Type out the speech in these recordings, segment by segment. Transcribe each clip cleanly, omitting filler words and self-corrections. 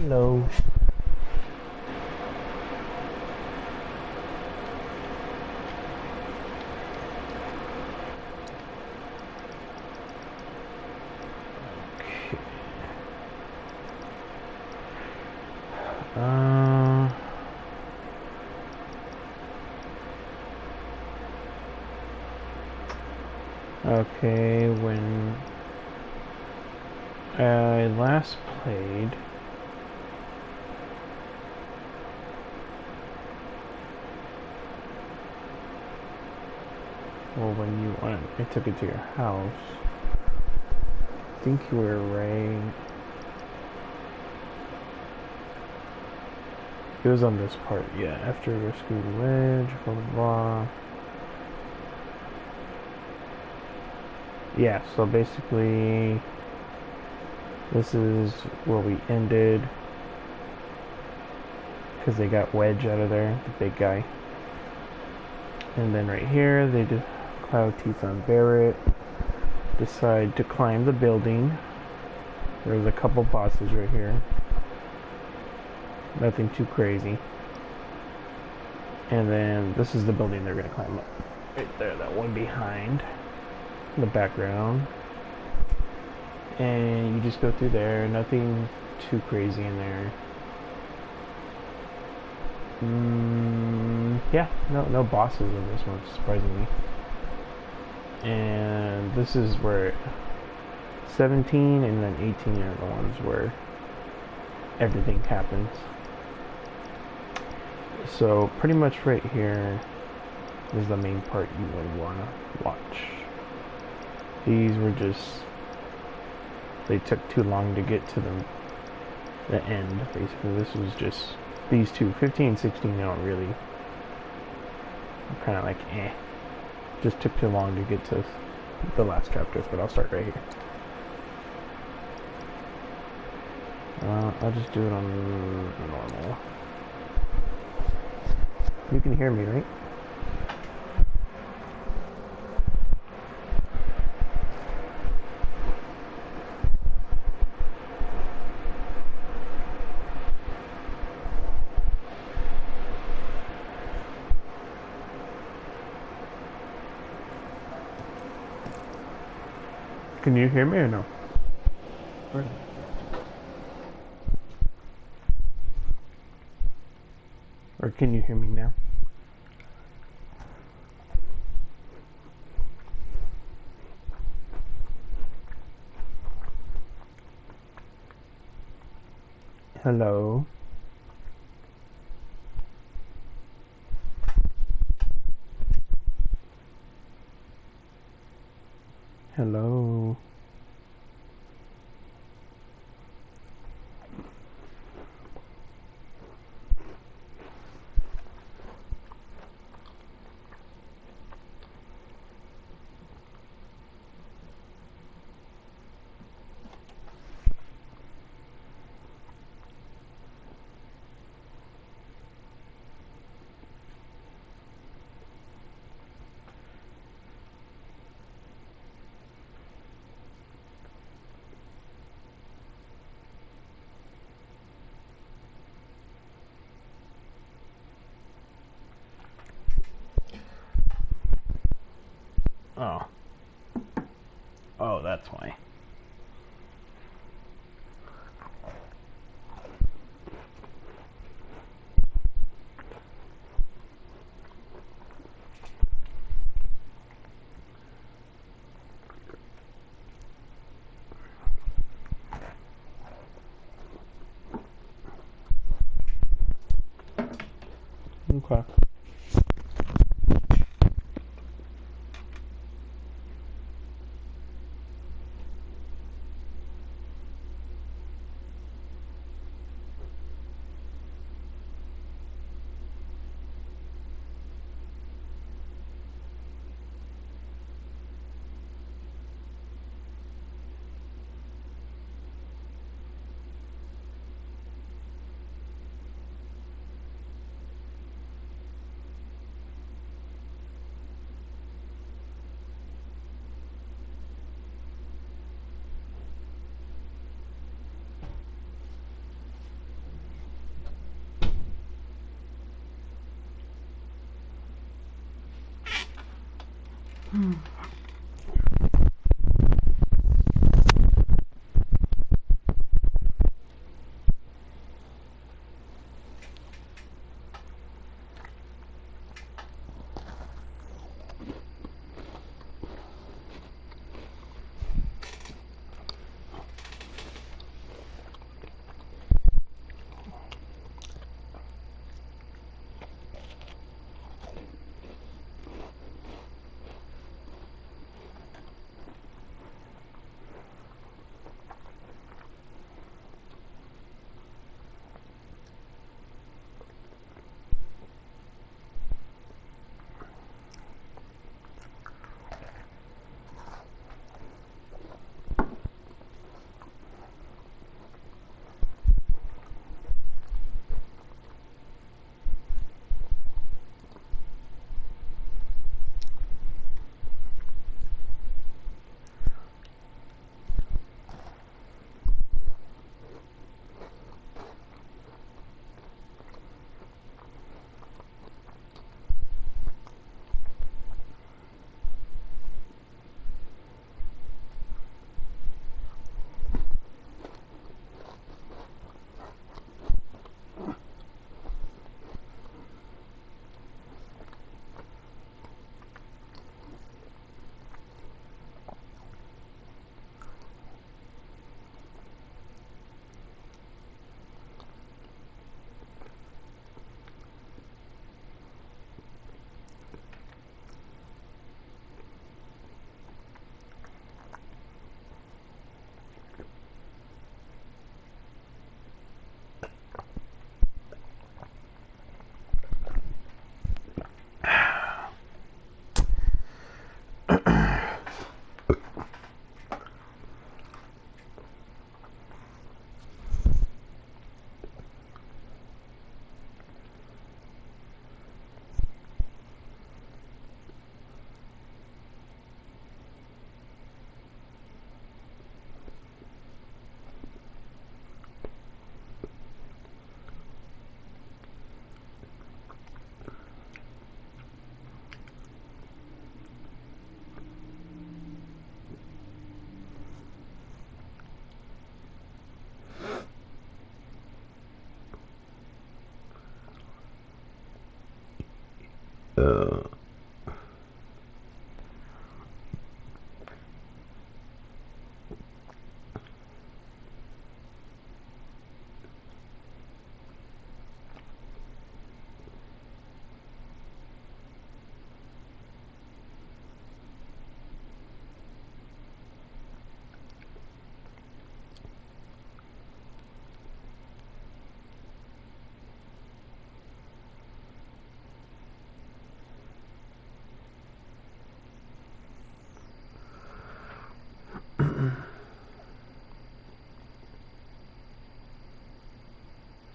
Hello. Okay, when I last played, well, when you went, I took it to your house. I think you were right. It was on this part, yeah. After rescue ledge, blah blah blah. Yeah, so basically, this is where we ended. Because they got Wedge out of there, the big guy. And then right here, they did Cloud Teeth on Barrett. Decide to climb the building. There's a couple bosses right here. Nothing too crazy. And then this is the building they're going to climb up. Right there, that one behind. In the background. And you just go through there. Nothing too crazy in there. Yeah, no bosses in this one, surprisingly. And this is where 17 and then 18 are the ones where everything happens. So pretty much right here is the main part you would want to watch. These were just, they took too long to get to the end, basically. This was just these two, 15 and 16, don't really, I'm kind of like, eh. Just took too long to get to the last chapters, but I'll start right here. I'll just do it on normal. You can hear me, right? Can you hear me or no? Or can you hear me now? Hello? Hello? Oh. Oh, that's why. Okay.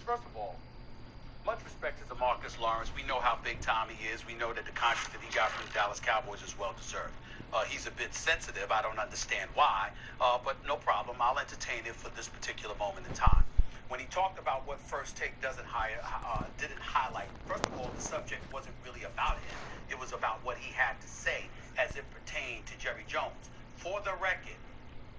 First of all, much respect to DeMarcus Lawrence. We know how big time he is. We know that the contract that he got from the Dallas Cowboys is well deserved. He's a bit sensitive. I don't understand why, but no problem. I'll entertain it for this particular moment in time. When he talked about what First Take didn't highlight, first of all, the subject wasn't really about him. It was about what he had to say as it pertained to Jerry Jones. For the record,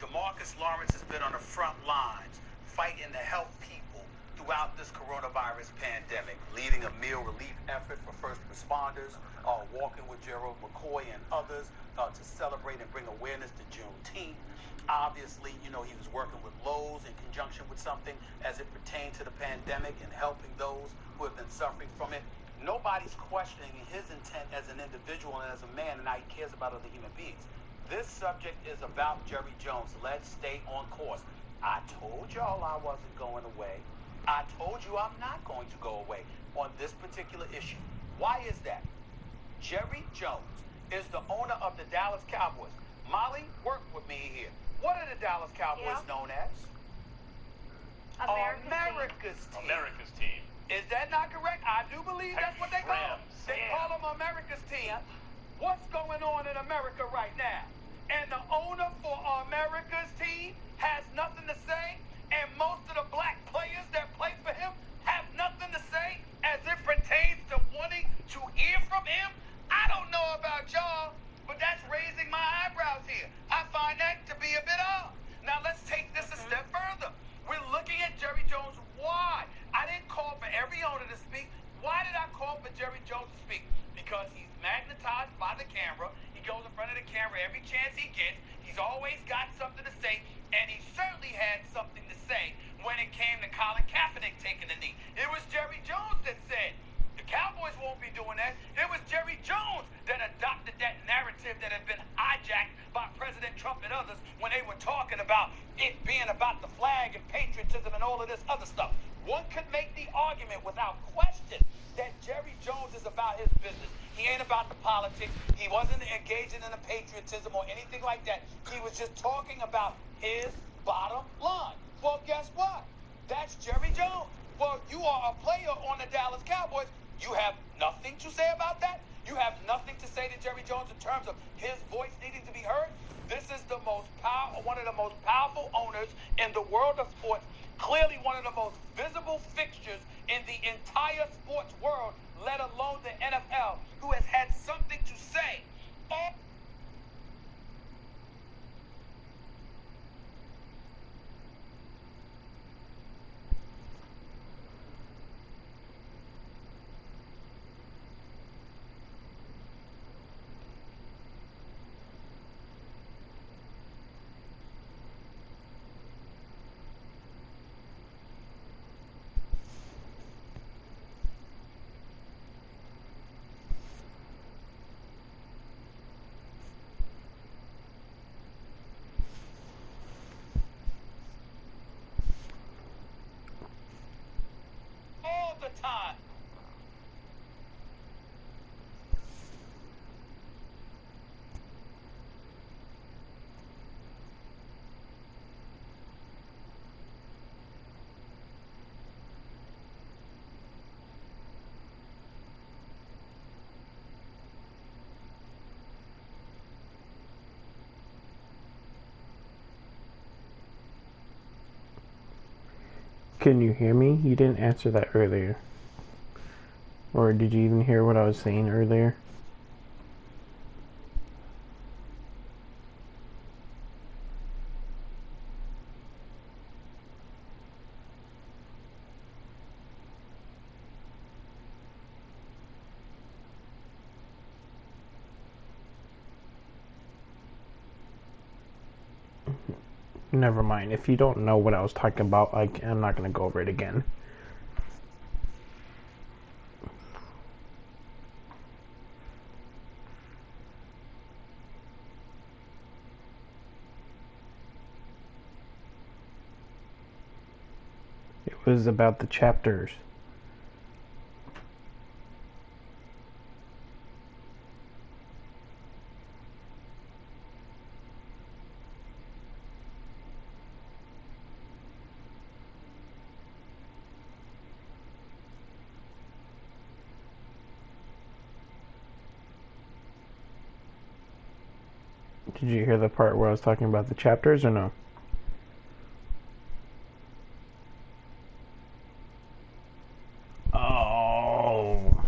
DeMarcus Lawrence has been on the front lines fighting to help people throughout this coronavirus pandemic, leading a meal relief effort for first responders, walking with Gerald McCoy and others to celebrate and bring awareness to Juneteenth. Obviously, he was working with Lowe's in conjunction with something as it pertained to the pandemic and helping those who have been suffering from it. Nobody's questioning his intent as an individual and as a man and how he cares about other human beings. This subject is about Jerry Jones. Let's stay on course. I told y'all I wasn't going away. I told you I'm not going to go away on this particular issue. Why is that? Jerry Jones is the owner of the Dallas Cowboys. Molly, work with me here. What are the Dallas Cowboys known as? America's team. America's team. Is that not correct? I do believe that's what they call them. They call them America's team. What's going on in America right now? And the owner for America's team has nothing to say, and most of the black players that play for him have nothing to say as it pertains to wanting to hear from him. I don't know about y'all, but that's talking about it being about the flag and patriotism and all of this other stuff. One could make the argument without question that Jerry Jones is about his business. He ain't about the politics. He wasn't engaging in the patriotism or anything like that. He was just talking about his bottom line. Well, guess what? That's Jerry Jones. Well, you are a player on the Dallas Cowboys. You have nothing to say about that? You have nothing to say to Jerry Jones in terms of his voice needing to be heard? This is the most one of the most powerful owners in the world of sports. Clearly one of the most visible fixtures in the entire sports world, let alone the NFL, who has had something to say. All the time. Can you hear me? You didn't answer that earlier. Or did you even hear what I was saying earlier? Never mind. If you don't know what I was talking about, I'm not going to go over it again. It was about the chapters. Did you hear the part where I was talking about the chapters or no? Oh.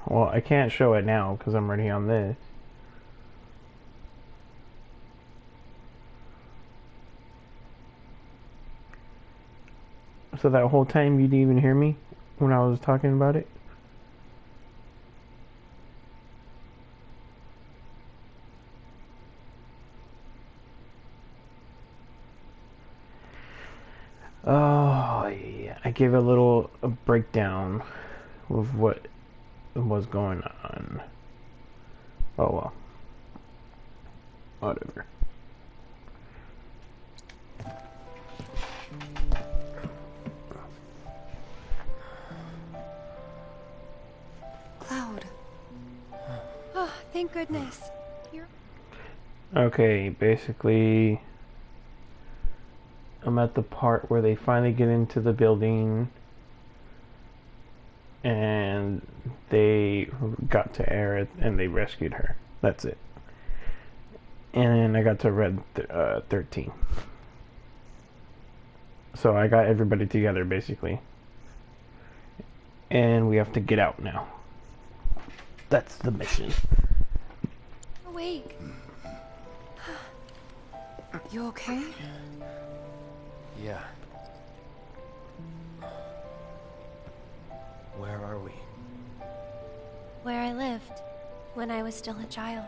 Well, I can't show it now because I'm already on this. So that whole time you didn't even hear me when I was talking about it? Oh, yeah. I gave a little breakdown of what was going on. Oh, well. Whatever. Cloud. Oh, thank goodness. You're... Okay, basically, I'm at the part where they finally get into the building and they got to Aerith and they rescued her. That's it. And I got to Red 13. So I got everybody together basically. And we have to get out now. That's the mission. Awake. You okay? Yeah. Where are we? Where I lived when I was still a child.